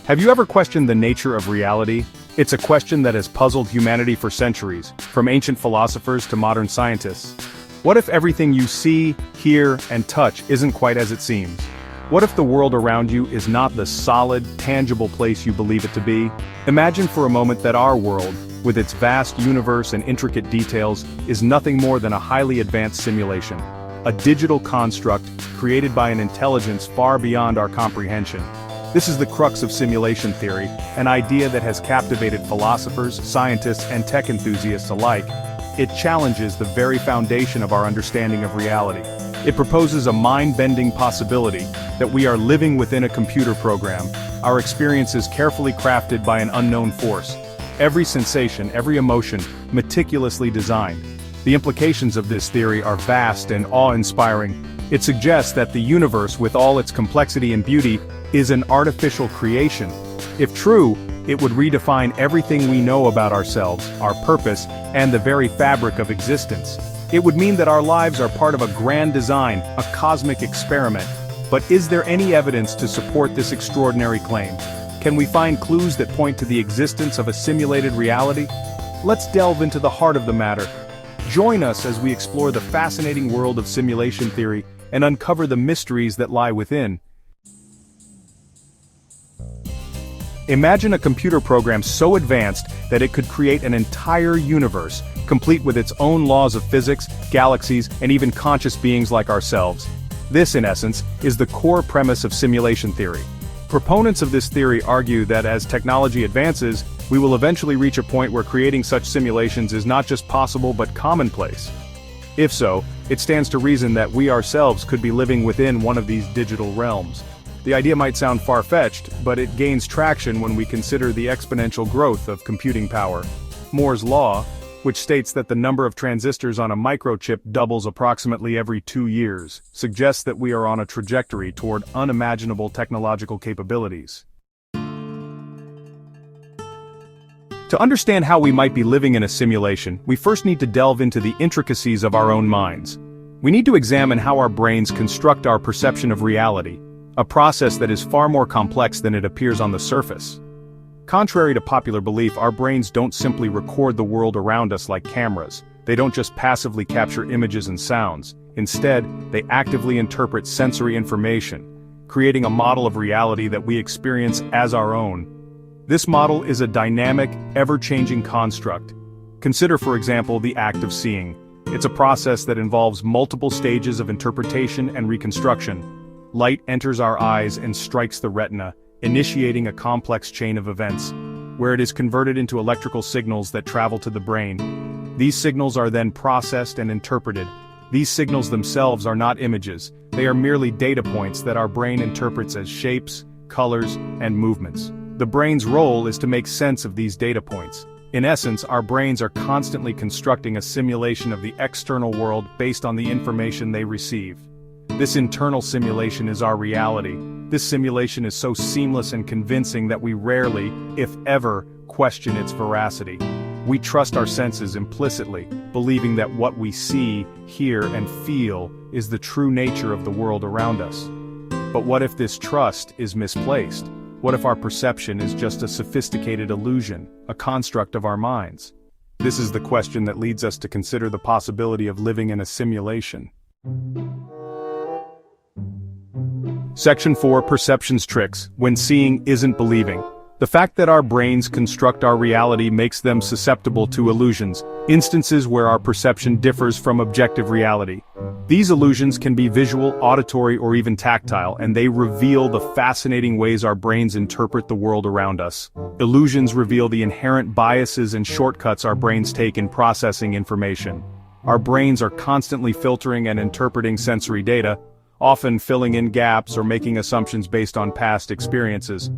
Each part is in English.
Have you ever questioned the nature of reality? It's a question that has puzzled humanity for centuries, from ancient philosophers to modern scientists. What if everything you see, hear, and touch isn't quite as it seems? What if the world around you is not the solid, tangible place you believe it to be? Imagine for a moment that our world, with its vast universe and intricate details, is nothing more than a highly advanced simulation. A digital construct created by an intelligence far beyond our comprehension. This is the crux of simulation theory, an idea that has captivated philosophers, scientists, and tech enthusiasts alike. It challenges the very foundation of our understanding of reality. It proposes a mind-bending possibility that we are living within a computer program, our experiences carefully crafted by an unknown force. Every sensation, every emotion, meticulously designed. The implications of this theory are vast and awe-inspiring. It suggests that the universe, with all its complexity and beauty, is an artificial creation. If true, it would redefine everything we know about ourselves, our purpose, and the very fabric of existence. It would mean that our lives are part of a grand design, a cosmic experiment. But is there any evidence to support this extraordinary claim? Can we find clues that point to the existence of a simulated reality? Let's delve into the heart of the matter. Join us as we explore the fascinating world of simulation theory and uncover the mysteries that lie within. Imagine a computer program so advanced that it could create an entire universe, complete with its own laws of physics, galaxies, and even conscious beings like ourselves. This, in essence, is the core premise of simulation theory. Proponents of this theory argue that as technology advances, we will eventually reach a point where creating such simulations is not just possible but commonplace. If so, it stands to reason that we ourselves could be living within one of these digital realms. The idea might sound far-fetched, but it gains traction when we consider the exponential growth of computing power. Moore's law, which states that the number of transistors on a microchip doubles approximately every 2 years, suggests that we are on a trajectory toward unimaginable technological capabilities. To understand how we might be living in a simulation, we first need to delve into the intricacies of our own minds. We need to examine how our brains construct our perception of reality, a process that is far more complex than it appears on the surface. Contrary to popular belief, our brains don't simply record the world around us like cameras. They don't just passively capture images and sounds. Instead, they actively interpret sensory information, creating a model of reality that we experience as our own. This model is a dynamic, ever-changing construct. Consider, for example, the act of seeing. It's a process that involves multiple stages of interpretation and reconstruction. Light enters our eyes and strikes the retina, initiating a complex chain of events, where it is converted into electrical signals that travel to the brain. These signals are then processed and interpreted. These signals themselves are not images, they are merely data points that our brain interprets as shapes, colors, and movements. The brain's role is to make sense of these data points. In essence, our brains are constantly constructing a simulation of the external world based on the information they receive. This internal simulation is our reality. This simulation is so seamless and convincing that we rarely, if ever, question its veracity. We trust our senses implicitly, believing that what we see, hear, and feel is the true nature of the world around us. But what if this trust is misplaced? What if our perception is just a sophisticated illusion, a construct of our minds? This is the question that leads us to consider the possibility of living in a simulation. Section 4. Perception's tricks, when seeing isn't believing. The fact that our brains construct our reality makes them susceptible to illusions, instances where our perception differs from objective reality. These illusions can be visual, auditory, or even tactile, and they reveal the fascinating ways our brains interpret the world around us. Illusions reveal the inherent biases and shortcuts our brains take in processing information. Our brains are constantly filtering and interpreting sensory data, often filling in gaps or making assumptions based on past experiences.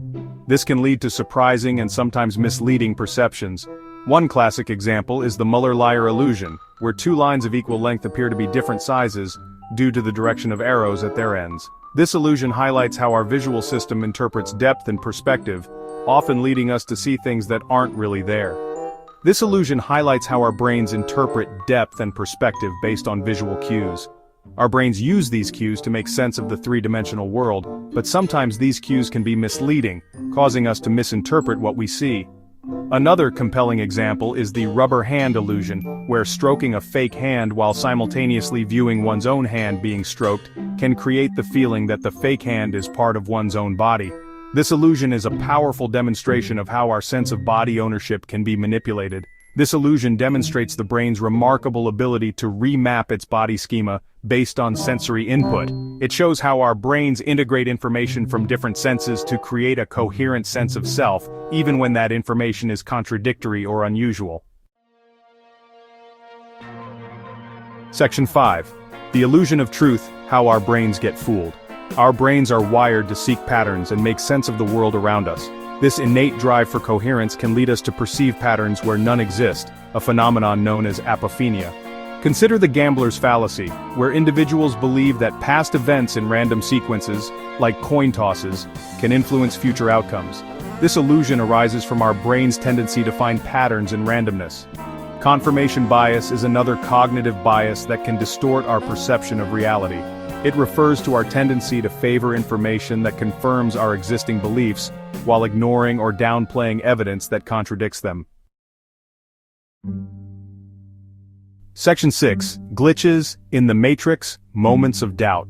This can lead to surprising and sometimes misleading perceptions. One classic example is the Muller-Lyer illusion, where two lines of equal length appear to be different sizes due to the direction of arrows at their ends. This illusion highlights how our visual system interprets depth and perspective, often leading us to see things that aren't really there. This illusion highlights how our brains interpret depth and perspective based on visual cues. Our brains use these cues to make sense of the three-dimensional world, but sometimes these cues can be misleading, causing us to misinterpret what we see. Another compelling example is the rubber hand illusion, where stroking a fake hand while simultaneously viewing one's own hand being stroked can create the feeling that the fake hand is part of one's own body. This illusion is a powerful demonstration of how our sense of body ownership can be manipulated. This illusion demonstrates the brain's remarkable ability to remap its body schema based on sensory input. It shows how our brains integrate information from different senses to create a coherent sense of self, even when that information is contradictory or unusual. Section 5. The illusion of truth, how our brains get fooled. Our brains are wired to seek patterns and make sense of the world around us. This innate drive for coherence can lead us to perceive patterns where none exist, a phenomenon known as apophenia. Consider the gambler's fallacy, where individuals believe that past events in random sequences, like coin tosses, can influence future outcomes. This illusion arises from our brain's tendency to find patterns in randomness. Confirmation bias is another cognitive bias that can distort our perception of reality. It refers to our tendency to favor information that confirms our existing beliefs, while ignoring or downplaying evidence that contradicts them. Section 6. Glitches in the Matrix, Moments of Doubt.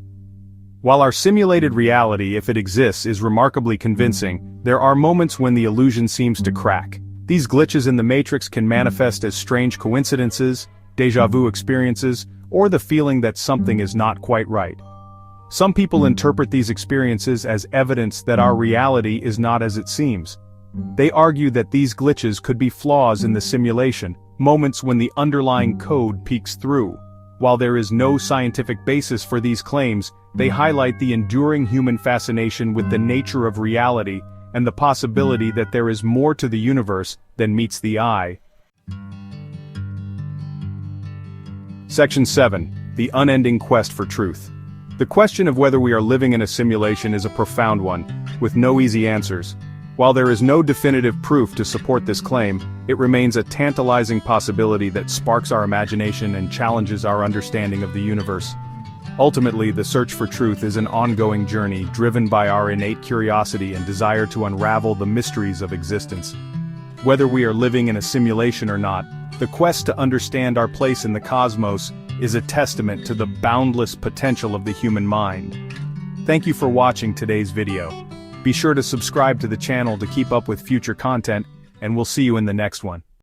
While our simulated reality, if it exists, is remarkably convincing, there are moments when the illusion seems to crack. These glitches in the Matrix can manifest as strange coincidences, déjà vu experiences, or the feeling that something is not quite right. Some people interpret these experiences as evidence that our reality is not as it seems. They argue that these glitches could be flaws in the simulation, moments when the underlying code peeks through. While there is no scientific basis for these claims, they highlight the enduring human fascination with the nature of reality and the possibility that there is more to the universe than meets the eye. Section 7. The Unending Quest for Truth. The question of whether we are living in a simulation is a profound one, with no easy answers. While there is no definitive proof to support this claim, it remains a tantalizing possibility that sparks our imagination and challenges our understanding of the universe. Ultimately, the search for truth is an ongoing journey driven by our innate curiosity and desire to unravel the mysteries of existence. Whether we are living in a simulation or not, the quest to understand our place in the cosmos is a testament to the boundless potential of the human mind. Thank you for watching today's video. Be sure to subscribe to the channel to keep up with future content, and we'll see you in the next one.